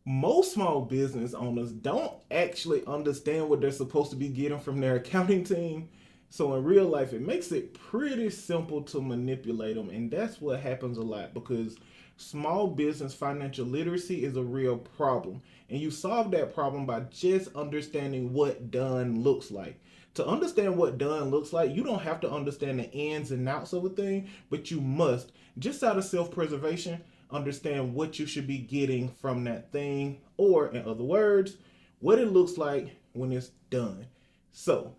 Most small business owners don't actually understand what they're supposed to be getting from their accounting team. So in real life, it makes it pretty simple to manipulate them. And that's what happens a lot because small business financial literacy is a real problem. And you solve that problem by just understanding what done looks like. To understand what done looks like, you don't have to understand the ins and outs of a thing, but you must, just out of self preservation, understand what you should be getting from that thing, or in other words, what it looks like when it's done. So,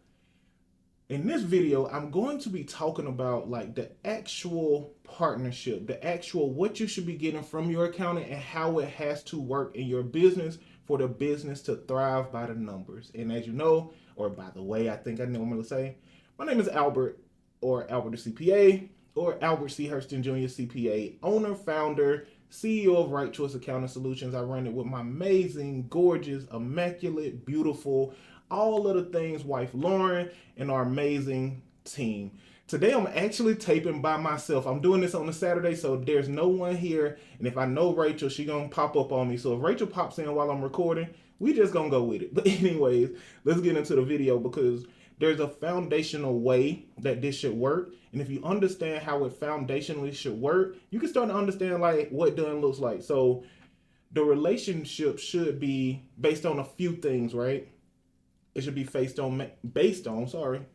in this video, I'm going to be talking about like the actual partnership, the actual what you should be getting from your accountant and how it has to work in your business for the business to thrive by the numbers. And as you know, or by the way, I think I normally say, my name is Albert, or Albert the CPA, or Albert C. Hurston Jr. CPA, owner, founder, CEO of Right Choice Accounting Solutions. I run it with my amazing, gorgeous, immaculate, beautiful, all of the things wife Lauren and our amazing team. Today I'm actually taping by myself. I'm doing this on a Saturday, so there's no one here. And if I know Rachel, she gonna pop up on me. So if Rachel pops in while I'm recording, we just gonna go with it. But anyways, let's get into the video because there's a foundational way that this should work. And if you understand how it foundationally should work, you can start to understand like what done looks like. So the relationship should be based on a few things, right? It should be it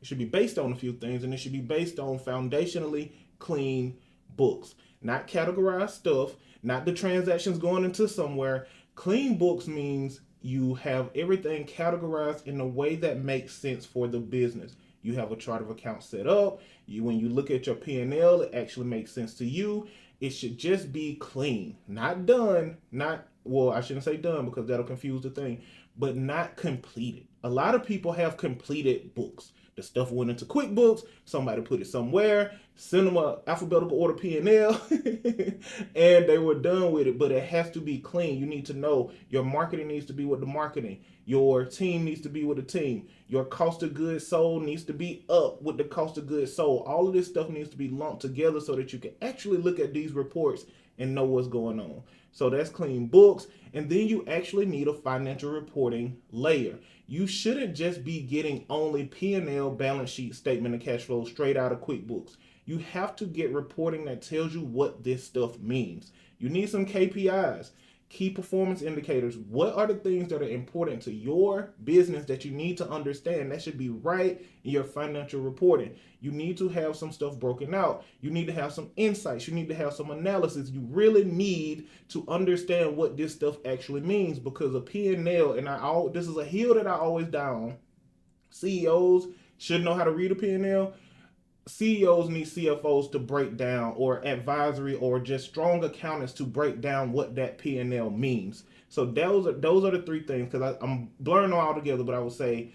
should be based on a few things, and it should be based on foundationally clean books, not categorized stuff, not the transactions going into somewhere. Clean books means you have everything categorized in a way that makes sense for the business. You have a chart of accounts set up. When you look at your P&L, it actually makes sense to you. It should just be clean, not done, not, well, I shouldn't say done because that'll confuse the thing, but not completed. A lot of people have completed books. The stuff went into QuickBooks, somebody put it somewhere, sent them a alphabetical order P&L, and they were done with it. But it has to be clean. You need to know your marketing needs to be with the marketing. Your team needs to be with the team. Your cost of goods sold needs to be up with the cost of goods sold. All of this stuff needs to be lumped together so that you can actually look at these reports and know what's going on. So that's clean books. And then you actually need a financial reporting layer. You shouldn't just be getting only P&L, balance sheet, statement of cash flow straight out of QuickBooks. You have to get reporting that tells you what this stuff means. You need some KPIs, key performance indicators. What are the things that are important to your business that you need to understand? That should be right in your financial reporting. You need to have some stuff broken out. You need to have some insights. You need to have some analysis. You really need to understand what this stuff actually means because a P&L, and this is a hill that I always die on. CEOs should know how to read a P&L. CEOs need CFOs to break down, or advisory, or just strong accountants to break down what that P&L means. So those are the three things, because I'm blurring them all together, but I would say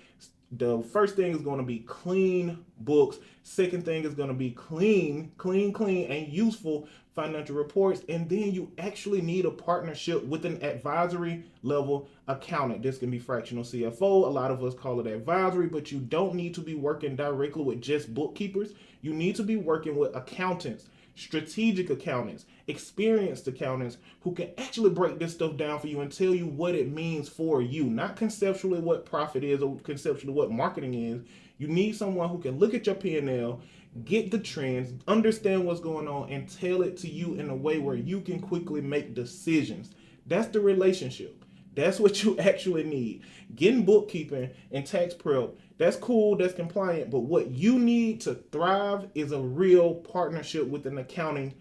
the first thing is going to be clean books. Second thing is going to be clean, and useful financial reports. And then you actually need a partnership with an advisory level accountant. This can be fractional CFO. A lot of us call it advisory, but you don't need to be working directly with just bookkeepers. You need to be working with accountants, strategic accountants, experienced accountants who can actually break this stuff down for you and tell you what it means for you, not conceptually what profit is or conceptually what marketing is. You need someone who can look at your P&L, get the trends, understand what's going on, and tell it to you in a way where you can quickly make decisions. That's the relationship. That's what you actually need. Getting bookkeeping and tax prep, that's cool, that's compliant, but what you need to thrive is a real partnership with an accounting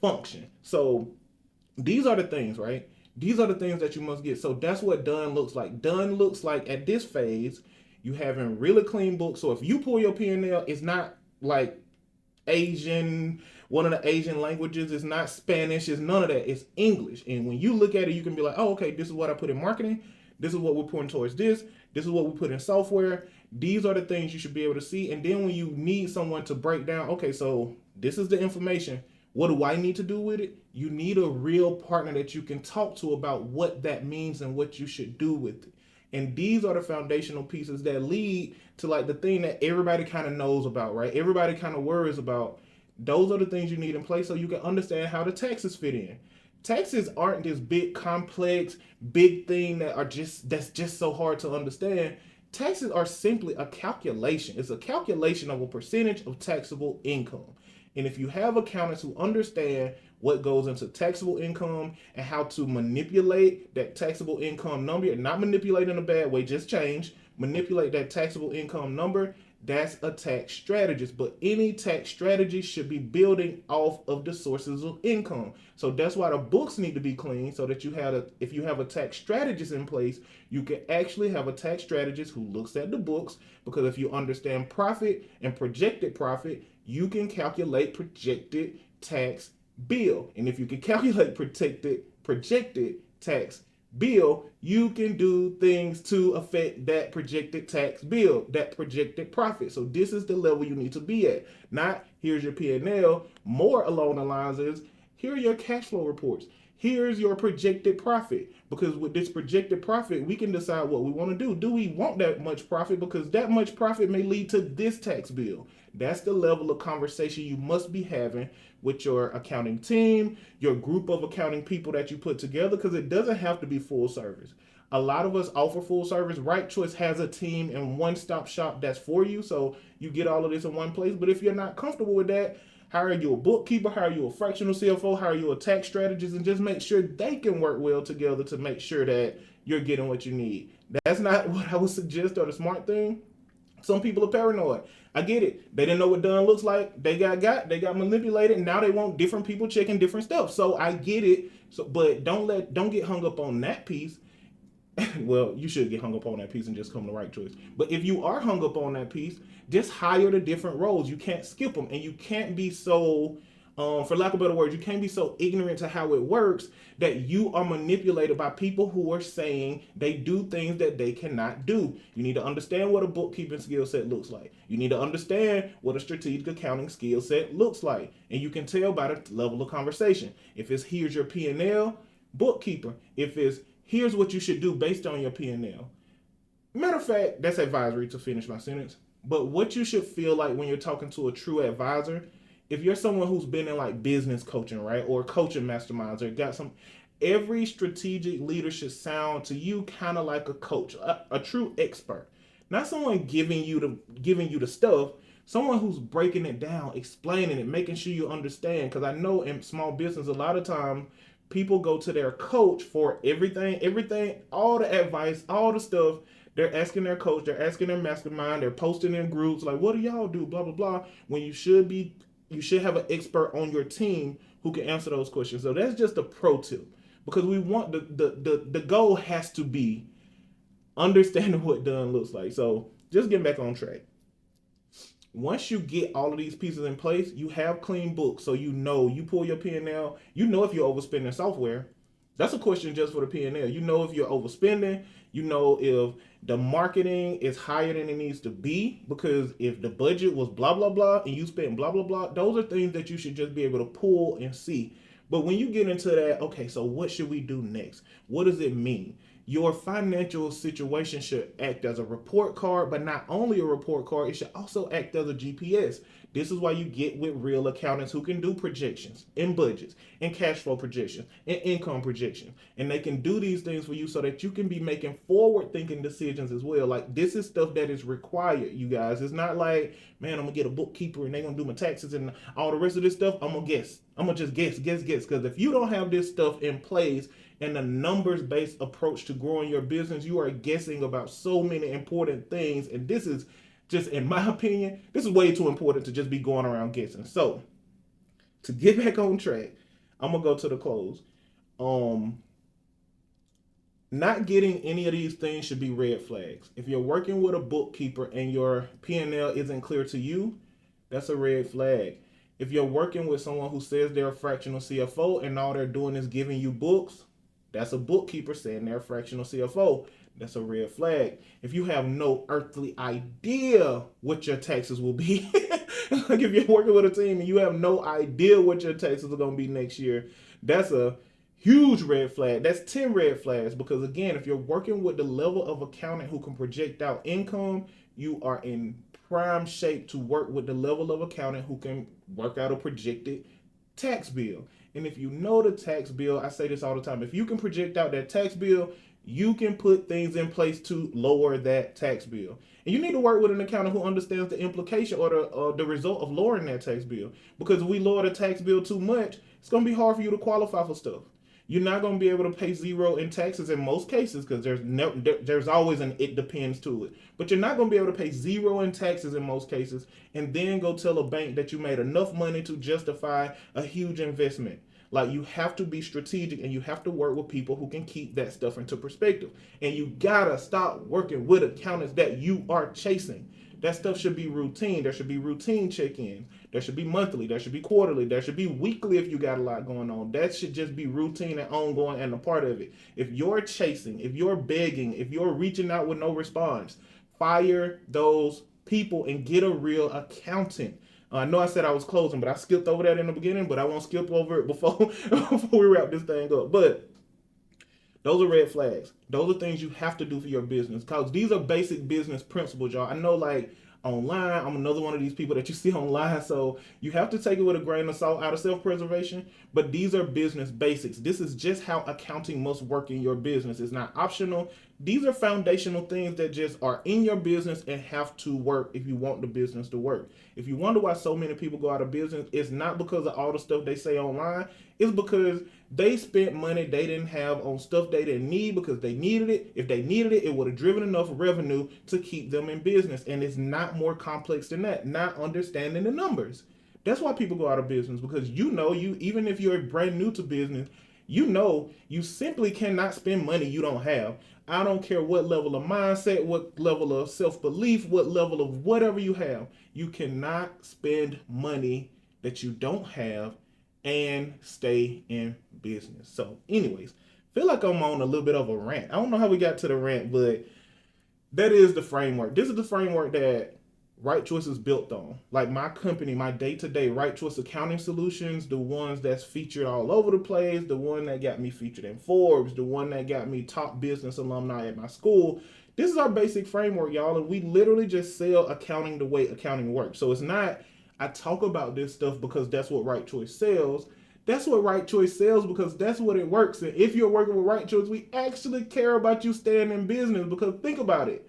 function. So these are the things, right? These are the things that you must get. So that's what done looks like. Done looks like at this phase, you having really clean books. So if you pull your P&L, it's not like Asian, one of the Asian languages. It's not Spanish. It's none of that. It's English. And when you look at it, you can be like, oh, okay, this is what I put in marketing. This is what we're putting towards this. This is what we put in software. These are the things you should be able to see. And then when you need someone to break down, okay, so this is the information. What do I need to do with it? You need a real partner that you can talk to about what that means and what you should do with it. And these are the foundational pieces that lead to like the thing that everybody kind of knows about, right? Everybody kind of worries about. Those are the things you need in place so you can understand how the taxes fit in. Taxes aren't this big, complex, big thing that's just so hard to understand. Taxes are simply a calculation. It's a calculation of a percentage of taxable income. And if you have accountants who understand what goes into taxable income and how to manipulate that taxable income number, and not manipulate in a bad way, just change, manipulate that taxable income number, that's a tax strategist. But any tax strategy should be building off of the sources of income. So that's why the books need to be clean, so that if you have a tax strategist in place, you can actually have a tax strategist who looks at the books. Because if you understand profit and projected profit, you can calculate projected tax bill. And if you can calculate projected tax bill, you can do things to affect that projected tax bill, that projected profit. So this is the level you need to be at. Not here's your P&L. More along the lines is, here are your cash flow reports. Here's your projected profit. Because with this projected profit, we can decide what we want to do. Do we want that much profit? Because that much profit may lead to this tax bill. That's the level of conversation you must be having with your accounting team, your group of accounting people that you put together, because it doesn't have to be full service. A lot of us offer full service. Right Choice has a team and one-stop shop that's for you, so you get all of this in one place. But if you're not comfortable with that, hire you a bookkeeper, hire you a fractional CFO, hire you a tax strategist, and just make sure they can work well together to make sure that you're getting what you need. That's not what I would suggest or the smart thing. Some people are paranoid. I get it. They didn't know what done looks like. They got manipulated. Now they want different people checking different stuff. So I get it. So, but don't get hung up on that piece. Well, you should get hung up on that piece and just come to Right Choice. But if you are hung up on that piece, just hire the different roles. You can't skip them, and you can't be so, for lack of better words, you can't be so ignorant to how it works that you are manipulated by people who are saying they do things that they cannot do. You need to understand what a bookkeeping skill set looks like. You need to understand what a strategic accounting skill set looks like, and you can tell by the level of conversation. If it's here's your P&L, bookkeeper. If it's here's what you should do based on your P&L. Matter of fact, that's advisory to finish my sentence. But what you should feel like when you're talking to a true advisor, if you're someone who's been in like business coaching, right, or coaching masterminds, or got some, every strategic leader should sound to you kind of like a coach, a true expert, not someone giving you the stuff, someone who's breaking it down, explaining it, making sure you understand. Because I know in small business, a lot of times people go to their coach for everything, all the advice, all the stuff. They're asking their coach, they're asking their mastermind, they're posting in groups like, what do y'all do? Blah, blah, blah. When you should have an expert on your team who can answer those questions. So that's just a pro tip, because we want the goal has to be understanding what done looks like. So just getting back on track. Once you get all of these pieces in place, you have clean books. So you pull your P&L, you know if you're overspending software. That's a question just for the P&L. You know if you're overspending, you know if the marketing is higher than it needs to be, because if the budget was blah, blah, blah, and you spent blah, blah, blah, those are things that you should just be able to pull and see. But when you get into that, okay, so what should we do next? What does it mean? Your financial situation should act as a report card, but not only a report card, it should also act as a GPS. This is why you get with real accountants who can do projections and budgets and cash flow projections and income projections. And they can do these things for you so that you can be making forward thinking decisions as well. Like, this is stuff that is required, you guys. It's not like, man, I'm gonna get a bookkeeper and they're gonna do my taxes and all the rest of this stuff. I'm gonna guess. I'm gonna just guess. Because if you don't have this stuff in place and a numbers-based approach to growing your business, you are guessing about so many important things. And this is just, in my opinion, this is way too important to just be going around guessing. So to get back on track, I'm gonna go to the close. Not getting any of these things should be red flags. If you're working with a bookkeeper and your P&L isn't clear to you, that's a red flag. If you're working with someone who says they're a fractional CFO and all they're doing is giving you books, that's a bookkeeper saying they're a fractional CFO. That's a red flag. If you have no earthly idea what your taxes will be, like if you're working with a team and you have no idea what your taxes are going to be next year, that's a huge red flag. That's 10 red flags. Because again, if you're working with the level of accountant who can project out income, you are in prime shape to work with the level of accountant who can work out a projected tax bill. And if you know the tax bill, I say this all the time, if you can project out that tax bill, you can put things in place to lower that tax bill. And you need to work with an accountant who understands the implication or the result of lowering that tax bill. Because if we lower the tax bill too much, it's going to be hard for you to qualify for stuff. You're not going to be able to pay zero in taxes in most cases because there's always an it depends to it. But you're not going to be able to pay zero in taxes in most cases and then go tell a bank that you made enough money to justify a huge investment. Like, you have to be strategic and you have to work with people who can keep that stuff into perspective. And you gotta stop working with accountants that you are chasing. That stuff should be routine. There should be routine check-ins. There should be monthly. There should be quarterly. There should be weekly if you got a lot going on. That should just be routine and ongoing and a part of it. If you're chasing, if you're begging, if you're reaching out with no response, fire those people and get a real accountant. I know I said I was closing, but I skipped over that in the beginning, but I won't skip over it before we wrap this thing up. But those are red flags. Those are things you have to do for your business because these are basic business principles, y'all. I know, like, online, I'm another one of these people that you see online, so you have to take it with a grain of salt out of self-preservation, but these are business basics. This is just how accounting must work in your business. It's not optional. These are foundational things that just are in your business and have to work if you want the business to work. If you wonder why so many people go out of business, it's not because of all the stuff they say online. It's because they spent money they didn't have on stuff they didn't need because they needed it. If they needed it, it would have driven enough revenue to keep them in business. And it's not more complex than that, not understanding the numbers. That's why people go out of business, because even if you're brand new to business, you simply cannot spend money you don't have. I don't care what level of mindset, what level of self-belief, what level of whatever you have. You cannot spend money that you don't have and stay in business. So anyways, feel like I'm on a little bit of a rant. I don't know how we got to the rant, but that is the framework. This is the framework that Right Choice is built on. Like, my company, my day-to-day Right Choice Accounting Solutions, the ones that's featured all over the place, the one that got me featured in Forbes, the one that got me top business alumni at my school. This is our basic framework, y'all, and we literally just sell accounting the way accounting works. So it's not, I talk about this stuff because that's what Right Choice sells. That's what Right Choice sells because that's what it works. And if you're working with Right Choice, we actually care about you staying in business, because think about it.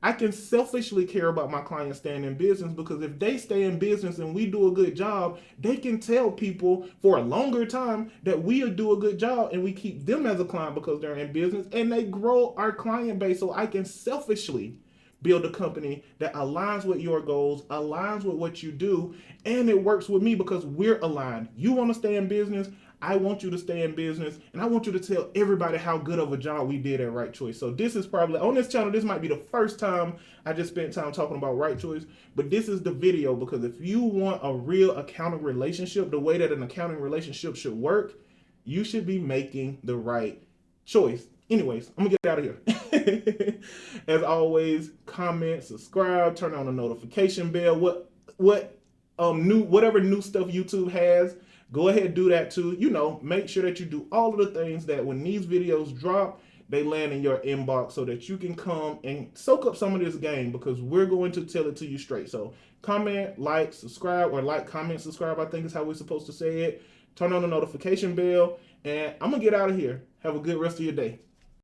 I can selfishly care about my clients staying in business because if they stay in business and we do a good job, they can tell people for a longer time that we'll do a good job, and we keep them as a client because they're in business, and they grow our client base. So I can selfishly build a company that aligns with your goals, aligns with what you do, and it works with me because we're aligned. You want to stay in business, I want you to stay in business, and I want you to tell everybody how good of a job we did at Right Choice. So this is probably, on this channel, this might be the first time I just spent time talking about Right Choice, but this is the video, because if you want a real accounting relationship, the way that an accounting relationship should work, you should be making the right choice. Anyways, I'm gonna get out of here. As always, comment, subscribe, turn on the notification bell. Whatever new stuff YouTube has, go ahead and do that too. Make sure that you do all of the things that when these videos drop, they land in your inbox so that you can come and soak up some of this game, because we're going to tell it to you straight. So comment, like, subscribe, or like, comment, subscribe, I think is how we're supposed to say it. Turn on the notification bell, and I'm gonna get out of here. Have a good rest of your day.